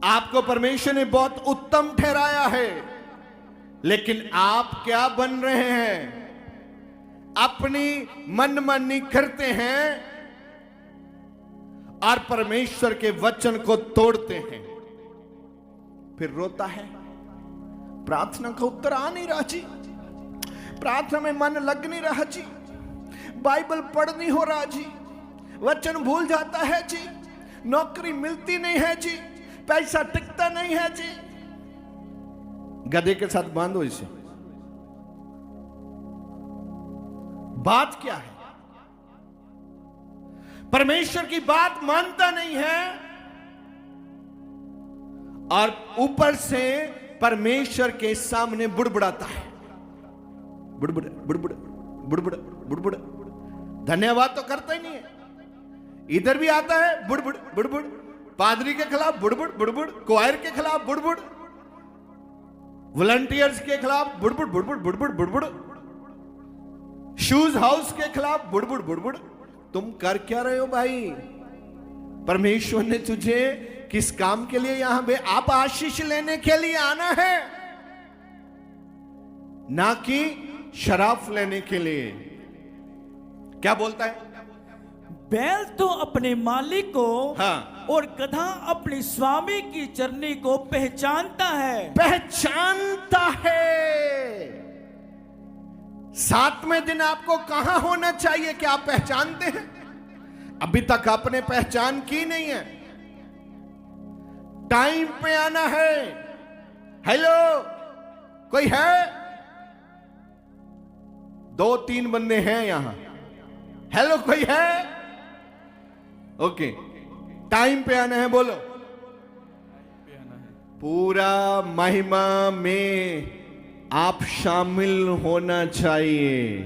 आपको परमेश्वर ने बहुत उत्तम ठहराया है, लेकिन आप क्या बन रहे हैं? अपनी मनमानी करते हैं और परमेश्वर के वचन को तोड़ते हैं, फिर रोता है। प्रार्थना का उत्तर आ नहीं रहा जी, प्रार्थना में मन लग नहीं रहा जी, बाइबल पढ़ नहीं हो रहा जी, वचन भूल जाता है जी, नौकरी मिलती नहीं है जी, पैसा टिकता नहीं है जी। गधे के साथ बांधो इसे। बात क्या है? परमेश्वर की बात मानता नहीं है और ऊपर से परमेश्वर के सामने बुड़बुड़ाता है। बुड़बुड़ बुड़बुड़ बुड़बुड़ बुड़बुड़, धन्यवाद तो करता ही नहीं है। इधर भी आता है बुड़बुड़ बुड़बुड़, पादरी के खिलाफ बुड़बुड़ बुड़बुड़, क्वायर के खिलाफ बुड़बुड़, वॉलंटियर्स के खिलाफ बुड़बुड़ बुड़बुड़ बुड़बुड़ बुड़बुड़, शूज हाउस के खिलाफ बुड़बुड़ बुड़बुड़। तुम कर क्या रहे हो भाई? परमेश्वर ने तुझे किस काम के लिए यहां पे? आप आशीष लेने के लिए आना है, ना कि शराब लेने के लिए। क्या बोलता है? बैल तो अपने मालिक को, हाँ, और गधा अपने स्वामी की चरनी को पहचानता है। पहचानता है। सातवें दिन आपको कहां होना चाहिए? क्या आप पहचानते हैं? अभी तक आपने पहचान की नहीं है। टाइम पे आना है। हेलो, कोई है? 2-3 बंदे हैं यहां। हेलो, कोई है? ओके, टाइम पे आना है। बोलो, पूरा महिमा में आप शामिल होना चाहिए,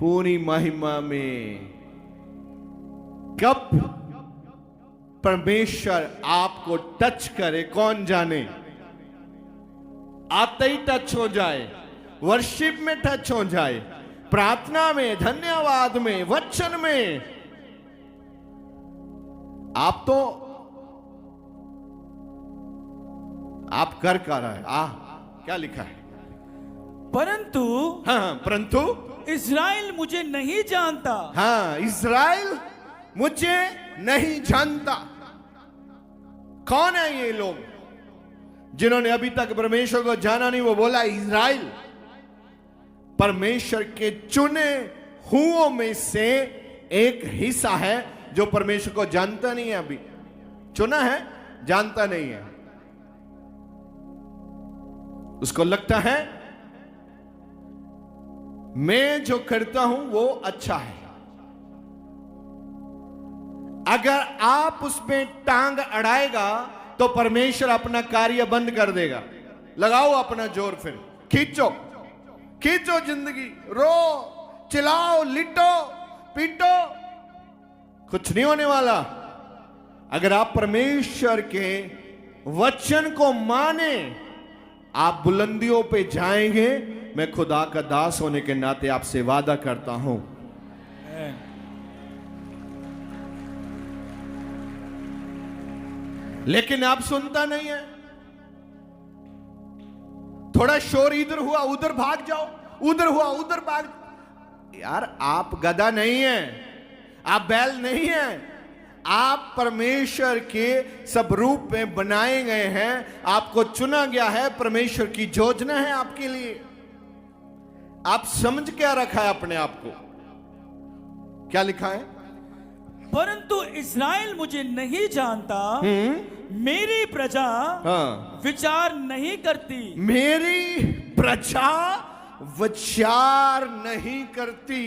पूरी महिमा में। कब परमेश्वर आपको टच करे कौन जाने, आते ही टच हो जाए, वर्शिप में टच हो जाए, प्रार्थना में, धन्यवाद में, वचन में। आप तो आप कर रहा है। क्या लिखा है? परंतु, हाँ, परंतु इज़राइल मुझे नहीं जानता। हाँ, इज़राइल मुझे नहीं जानता। कौन है ये लोग जिन्होंने अभी तक परमेश्वर को जाना नहीं? वो बोला इज़राइल परमेश्वर के चुने हुओं में से एक हिस्सा है जो परमेश्वर को जानता नहीं है। अभी चुना है, जानता नहीं है। उसको लगता है मैं जो करता हूं वो अच्छा है। अगर आप उसमें टांग अड़ाएगा तो परमेश्वर अपना कार्य बंद कर देगा। लगाओ अपना जोर, फिर खींचो खींचो जिंदगी, रो, चिल्लाओ, लिटो, पीटो, कुछ नहीं होने वाला। अगर आप परमेश्वर के वचन को माने, आप बुलंदियों पे जाएंगे। मैं खुदा का दास होने के नाते आपसे वादा करता हूं। लेकिन आप सुनता नहीं है। थोड़ा शोर इधर हुआ उधर भाग जाओ, उधर हुआ उधर भाग। यार, आप गधा नहीं है, आप बैल नहीं है। आप परमेश्वर के सब रूप में बनाए गए हैं। आपको चुना गया है, परमेश्वर की योजना है आपके लिए। आप समझ क्या रखा है अपने आप को? क्या लिखा है? परंतु इज़राइल मुझे नहीं जानता, मेरी प्रजा विचार नहीं करती। मेरी प्रजा विचार नहीं करती।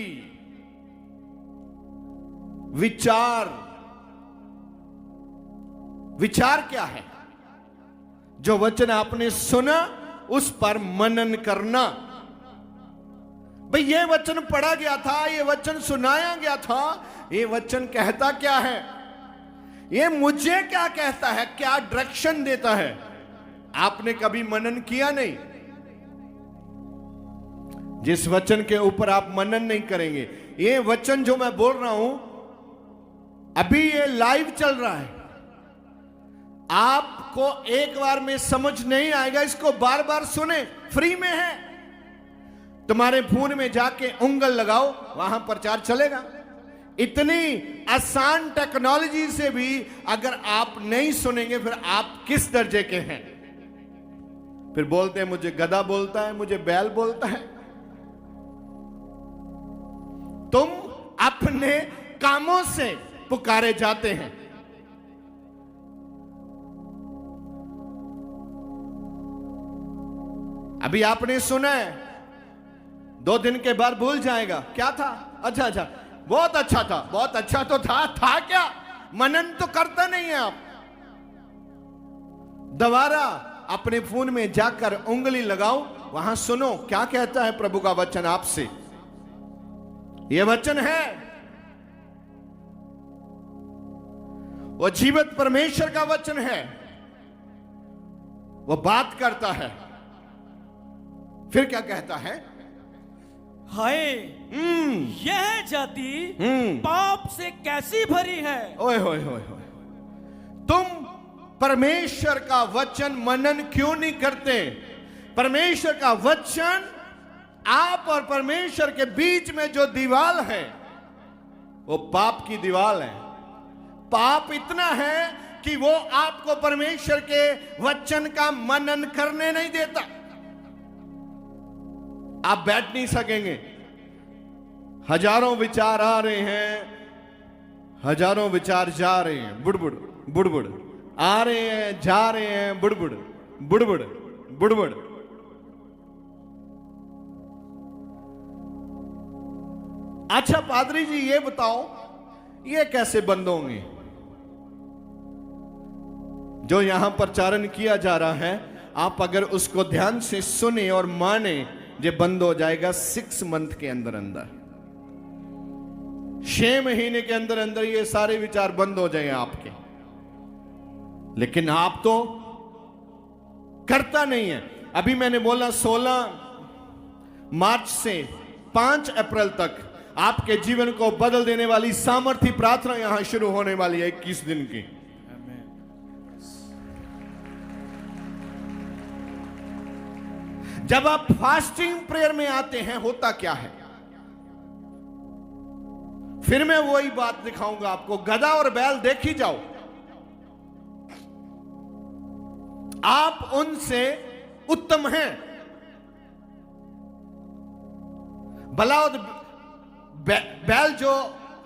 विचार, विचार क्या है? जो वचन आपने सुना उस पर मनन करना। भाई, ये वचन पढ़ा गया था, ये वचन सुनाया गया था, ये वचन कहता क्या है? ये मुझे क्या कहता है? क्या डायरेक्शन देता है? आपने कभी मनन किया नहीं? जिस वचन के ऊपर आप मनन नहीं करेंगे, ये वचन जो मैं बोल रहा हूं अभी ये लाइव चल रहा है। आप आपको एक बार में समझ नहीं आएगा, इसको बार बार सुने, फ्री में है। तुम्हारे फोन में जाके उंगल लगाओ, वहां प्रचार चलेगा। इतनी आसान टेक्नोलॉजी से भी अगर आप नहीं सुनेंगे, फिर आप किस दर्जे के हैं? फिर बोलते हैं मुझे गधा बोलता है, मुझे बैल बोलता है। तुम अपने कामों से पुकारे जाते हैं। अभी आपने सुना है, 2 दिन के बाद भूल जाएगा। क्या था? अच्छा, बहुत अच्छा था। बहुत अच्छा तो था क्या? मनन तो करता नहीं है आप। दोबारा अपने फोन में जाकर उंगली लगाओ, वहां सुनो क्या कहता है प्रभु का वचन आपसे। यह वचन है, वो जीवित परमेश्वर का वचन है। वो बात करता है। फिर क्या कहता है? हाय, यह जाति पाप से कैसी भरी है। ओए होए होए होए, तुम परमेश्वर का वचन मनन क्यों नहीं करते? परमेश्वर का वचन, आप और परमेश्वर के बीच में जो दीवार है वो पाप की दीवार है। पाप इतना है कि वो आपको परमेश्वर के वचन का मनन करने नहीं देता। आप बैठ नहीं सकेंगे। हजारों विचार आ रहे हैं, हजारों विचार जा रहे हैं, बुड़बुड़ बुड़बुड़ आ रहे हैं, जा रहे हैं, बुड़बुड़ बुड़बुड़ बुड़बुड़। अच्छा पादरी जी, ये बताओ, ये कैसे बंद होंगे? जो यहां प्रचारण किया जा रहा है, आप अगर उसको ध्यान से सुने और माने, ये बंद हो जाएगा 6 मंथ के अंदर अंदर। 6 महीने के अंदर अंदर ये सारे विचार बंद हो जाएंगे आपके। लेकिन आप तो करता नहीं है। अभी मैंने बोला 16 मार्च से 5 अप्रैल तक आपके जीवन को बदल देने वाली सामर्थ्य प्रार्थना यहां शुरू होने वाली है, 21 दिन की। जब आप फास्टिंग प्रेयर में आते हैं, होता क्या है? फिर मैं वही बात दिखाऊंगा आपको। गधा और बैल देख ही जाओ, आप उनसे उत्तम हैं। भला बैल जो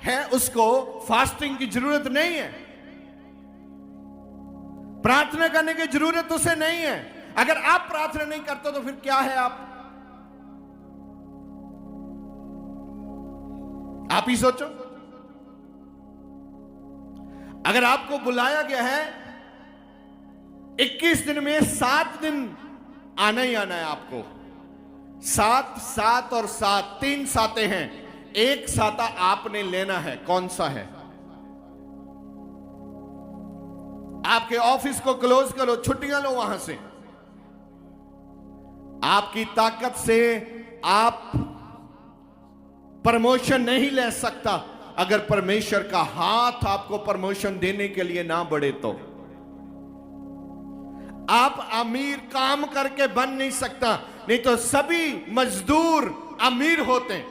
है उसको फास्टिंग की जरूरत नहीं है, प्रार्थना करने की जरूरत उसे नहीं है। अगर आप प्रार्थना नहीं करते तो फिर क्या है? आप ही सोचो। अगर आपको बुलाया गया है 21 दिन में 7 दिन आना ही आना है आपको। 7, 7 और 7, 3 साते हैं। एक साता आपने लेना है। कौन सा है? आपके ऑफिस को क्लोज करो, छुट्टियां लो वहां से। आपकी ताकत से आप प्रमोशन नहीं ले सकता अगर परमेश्वर का हाथ आपको प्रमोशन देने के लिए ना बढ़े तो। आप अमीर काम करके बन नहीं सकता, नहीं तो सभी मजदूर अमीर होते हैं।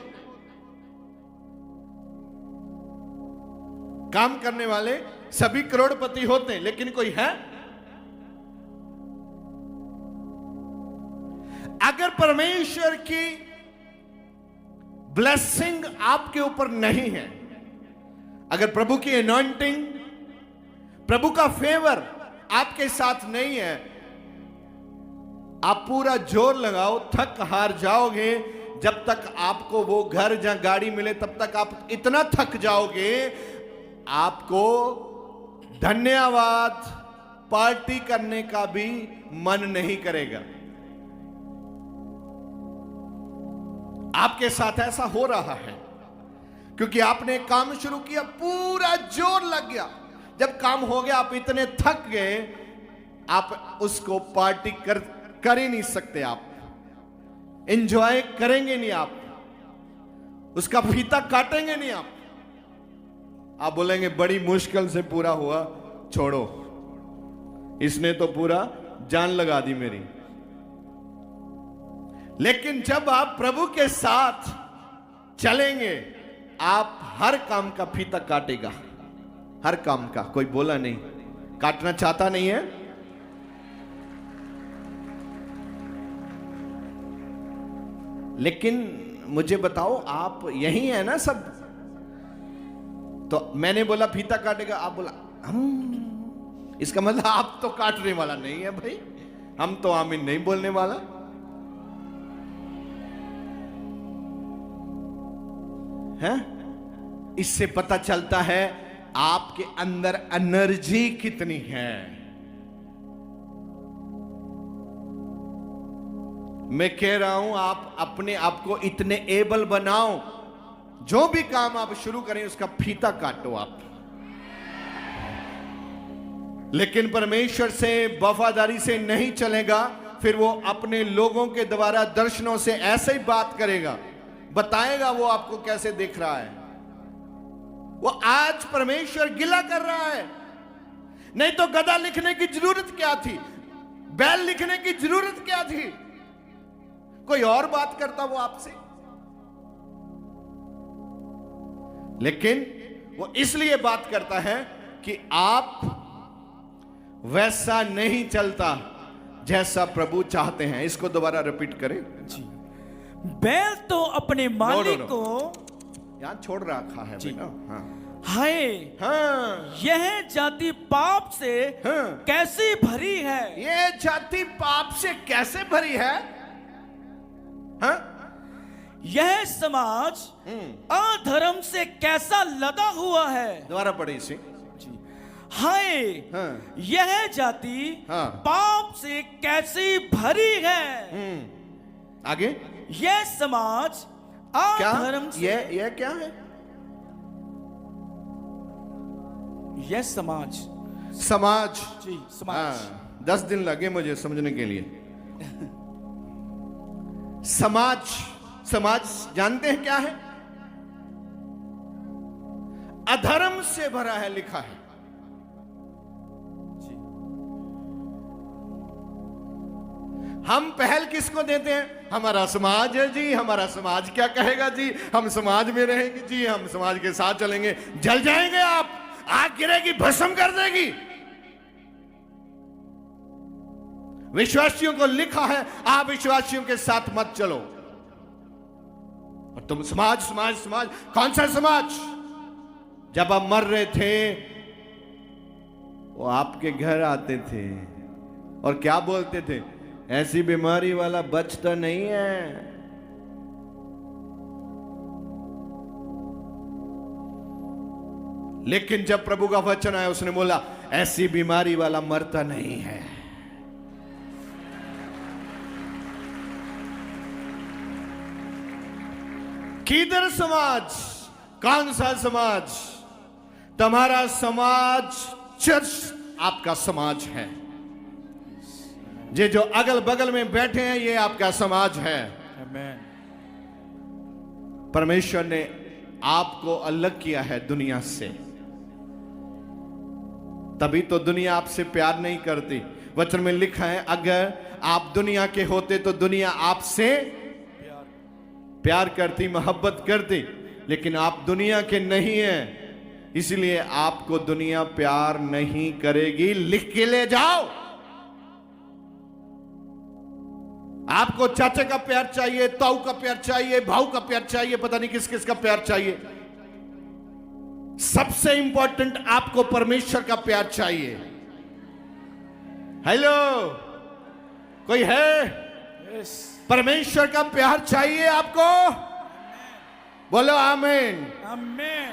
काम करने वाले सभी करोड़पति होते हैं, लेकिन कोई है? अगर परमेश्वर की ब्लेसिंग आपके ऊपर नहीं है, अगर प्रभु की अनॉइंटिंग, प्रभु का फेवर आपके साथ नहीं है, आप पूरा जोर लगाओ, थक हार जाओगे। जब तक आपको वो घर या गाड़ी मिले तब तक आप इतना थक जाओगे, आपको धन्यवाद पार्टी करने का भी मन नहीं करेगा। आपके साथ ऐसा हो रहा है क्योंकि आपने काम शुरू किया, पूरा जोर लग गया। जब काम हो गया आप इतने थक गए, आप उसको पार्टी कर ही नहीं सकते। आप एंजॉय करेंगे नहीं, आप उसका फीता काटेंगे नहीं। आप बोलेंगे बड़ी मुश्किल से पूरा हुआ, छोड़ो। इसने तो पूरा जान लगा दी मेरी। लेकिन जब आप प्रभु के साथ चलेंगे, आप हर काम का फीता काटेगा, हर काम का। कोई बोला नहीं, काटना चाहता नहीं है? लेकिन मुझे बताओ, आप यही है ना सब? तो मैंने बोला फीता काटेगा, आप बोला हम, इसका मतलब आप तो काटने वाला नहीं है भाई, हम तो आमीन नहीं बोलने वाला। है? इससे पता चलता है आपके अंदर एनर्जी कितनी है। मैं कह रहा हूं, आप अपने आप को इतने एबल बनाओ, जो भी काम आप शुरू करें उसका फीता काटो आप। लेकिन परमेश्वर से वफादारी से नहीं चलेगा, फिर वो अपने लोगों के द्वारा दर्शनों से ऐसे ही बात करेगा, बताएगा वो आपको कैसे देख रहा है। वो आज परमेश्वर गिला कर रहा है। नहीं तो गधा लिखने की जरूरत क्या थी, बैल लिखने की जरूरत क्या थी? कोई और बात करता वो आपसे। लेकिन वो इसलिए बात करता है कि आप वैसा नहीं चलता जैसा प्रभु चाहते हैं। इसको दोबारा रिपीट करें जी। बैल तो अपने मालिक को यहां छोड़ रखा है बेटा। हाँ हाय, हाँ, यह जाति पाप से हाँ, कैसी भरी है। ये जाति पाप से कैसे भरी है? हाँ? यह समाज अधर्म से कैसा लदा हुआ है। दोबारा पढ़े इसे। हाय, हाँ, यह जाति हाँ, पाप से कैसी भरी है। आगे यह समाज क्या? अधर्म से, ये क्या है? यह समाज, समाज। जी समाज। हाँ, 10 दिन लगे मुझे समझने के लिए। समाज, समाज जानते हैं क्या है? अधर्म से भरा है, लिखा है। हम पहल किसको देते हैं? हमारा समाज है जी, हमारा समाज क्या कहेगा जी, हम समाज में रहेंगे जी, हम समाज के साथ चलेंगे। जल जाएंगे आप, आग गिरेगी, भस्म कर देगी। विश्वासियों को लिखा है आप विश्वासियों के साथ मत चलो। और तुम समाज समाज समाज, कौन सा समाज? जब आप मर रहे थे वो आपके घर आते थे और क्या बोलते थे? ऐसी बीमारी वाला बचता नहीं है। लेकिन जब प्रभु का वचन आया, उसने बोला ऐसी बीमारी वाला मरता नहीं है। किधर समाज? कौन सा समाज? तुम्हारा समाज चर्च आपका समाज है। ये जो अगल बगल में बैठे हैं ये आपका समाज है। आमीन। परमेश्वर ने आपको अलग किया है दुनिया से, तभी तो दुनिया आपसे प्यार नहीं करती। वचन में लिखा है अगर आप दुनिया के होते तो दुनिया आपसे प्यार करती, मोहब्बत करती। लेकिन आप दुनिया के नहीं हैं, इसलिए आपको दुनिया प्यार नहीं करेगी। लिख के ले जाओ। आपको चाचा का प्यार चाहिए, ताऊ का प्यार चाहिए, भाऊ का प्यार चाहिए, पता नहीं किस किस का प्यार चाहिए। सबसे इंपॉर्टेंट आपको परमेश्वर का प्यार चाहिए। हेलो, कोई है? परमेश्वर का प्यार चाहिए आपको? बोलो आमीन। आमीन।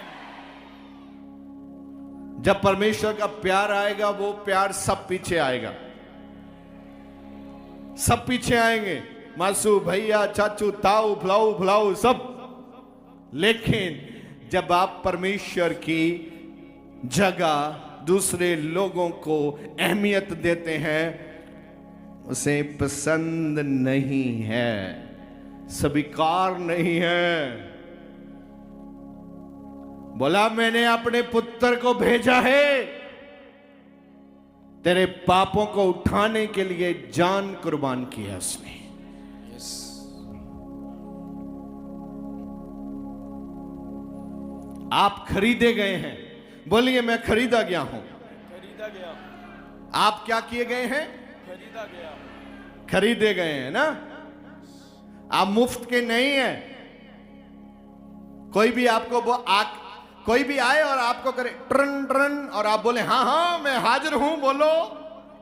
जब परमेश्वर का प्यार आएगा, वो प्यार सब पीछे आएगा, सब पीछे आएंगे। मासू, भैया, चाचू, ताऊ, फलाऊ फलाऊ सब। लेकिन जब आप परमेश्वर की जगह दूसरे लोगों को अहमियत देते हैं, उसे पसंद नहीं है, स्वीकार नहीं है। बोला मैंने अपने पुत्र को भेजा है, तेरे पापों को उठाने के लिए जान कुर्बान किया उसने। आप खरीदे गए हैं। बोलिए मैं खरीदा गया हूं। खरीदा गया, आप क्या किए गए हैं? खरीदा गया। खरीदे गए हैं ना। आप मुफ्त के नहीं हैं। कोई भी आपको कोई भी आए और आपको करे ट्रन ट्रन और आप बोले हाँ हाँ मैं हाजिर हूं, बोलो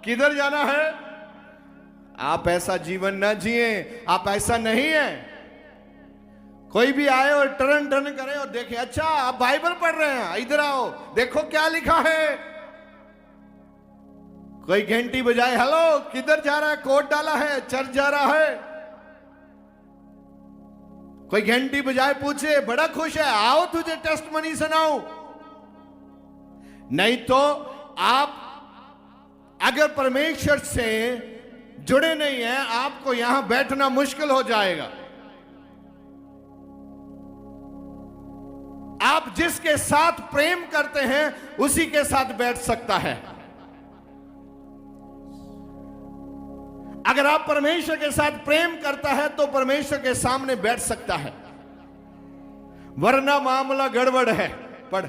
किधर जाना है। आप ऐसा जीवन ना जिए, आप ऐसा नहीं है। कोई भी आए और टर्न टर्न करे और देखे अच्छा आप बाइबल पढ़ रहे हैं, इधर आओ देखो क्या लिखा है। कोई घंटी बजाए हेलो किधर जा रहा है, कोट डाला है, चर्च जा रहा है। कोई घंटी बजाए पूछे बड़ा खुश है, आओ तुझे टेस्ट मनी सुनाऊं। नहीं तो आप अगर परमेश्वर से जुड़े नहीं हैं, आपको यहां बैठना मुश्किल हो जाएगा। आप जिसके साथ प्रेम करते हैं उसी के साथ बैठ सकता है। अगर आप परमेश्वर के साथ प्रेम करता है तो परमेश्वर के सामने बैठ सकता है, वरना मामला गड़बड़ है। पढ़।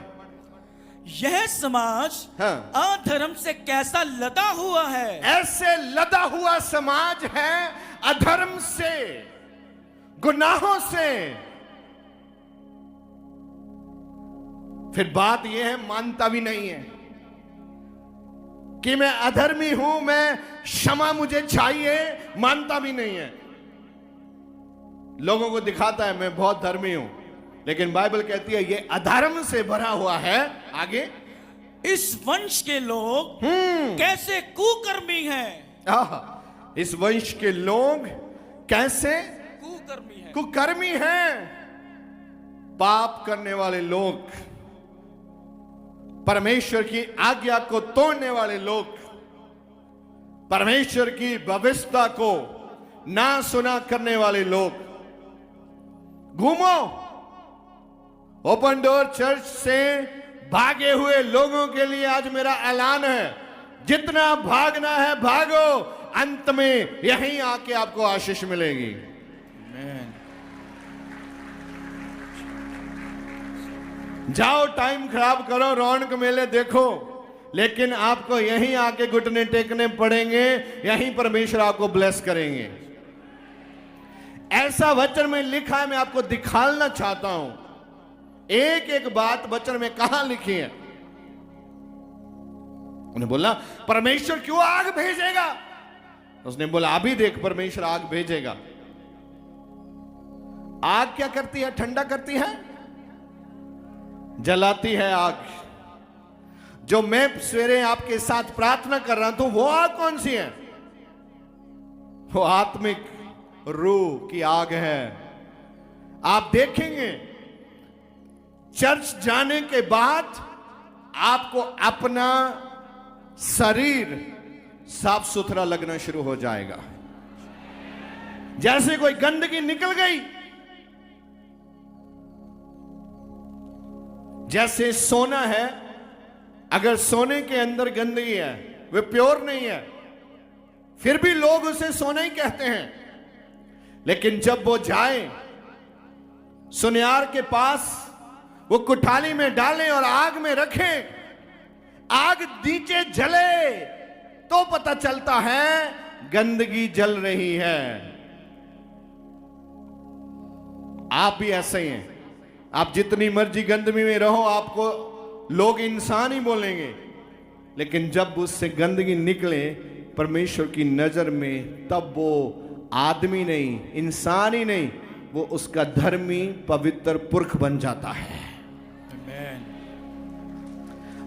यह समाज हाँ। अधर्म से कैसा लदा हुआ है। ऐसे लदा हुआ समाज है अधर्म से, गुनाहों से। फिर बात यह है मानता भी नहीं है कि मैं अधर्मी हूं, मैं क्षमा मुझे चाहिए, मानता भी नहीं है। लोगों को दिखाता है मैं बहुत धर्मी हूं, लेकिन बाइबल कहती है ये अधर्म से भरा हुआ है। आगे इस वंश के लोग कैसे कुकर्मी हैं। इस वंश के लोग कैसे कुकर्मी हैं। कुकर्मी हैं। पाप करने वाले लोग, परमेश्वर की आज्ञा को तोड़ने वाले लोग, परमेश्वर की भविष्यता को ना सुना करने वाले लोग। घूमो ओपन डोर चर्च से भागे हुए लोगों के लिए आज मेरा ऐलान है, जितना भागना है भागो, अंत में यहीं आके आपको आशीष मिलेगी। जाओ टाइम खराब करो, रौनक मेले देखो, लेकिन आपको यहीं आके घुटने टेकने पड़ेंगे, यहीं परमेश्वर आपको ब्लेस करेंगे। ऐसा वचन में लिखा है, मैं आपको दिखाना चाहता हूं। एक एक बात वचन में कहां लिखी है। उन्हें बोला परमेश्वर क्यों आग भेजेगा। उसने बोला अभी देख परमेश्वर आग भेजेगा। आग क्या करती है? ठंडा करती है, जलाती है आग। जो मैं सवेरे आपके साथ प्रार्थना कर रहा हूं, वो आग कौन सी है? वो आत्मिक रूह की आग है। आप देखेंगे चर्च जाने के बाद आपको अपना शरीर साफ सुथरा लगना शुरू हो जाएगा। जैसे कोई गंदगी निकल गई, जैसे सोना है, अगर सोने के अंदर गंदगी है, वे प्योर नहीं है, फिर भी लोग उसे सोना ही कहते हैं। लेकिन जब वो जाए सुनियार के पास, वो कुठाली में डालें और आग में रखें, आग नीचे जले तो पता चलता है गंदगी जल रही है। आप भी ऐसे ही हैं। आप जितनी मर्जी गंदगी में रहो, आपको लोग इंसान ही बोलेंगे, लेकिन जब उससे गंदगी निकले परमेश्वर की नजर में, तब वो आदमी नहीं, इंसान ही नहीं, वो उसका धर्मी पवित्र पुरख बन जाता है।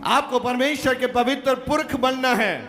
आपको परमेश्वर के पवित्र पुरख बनना है।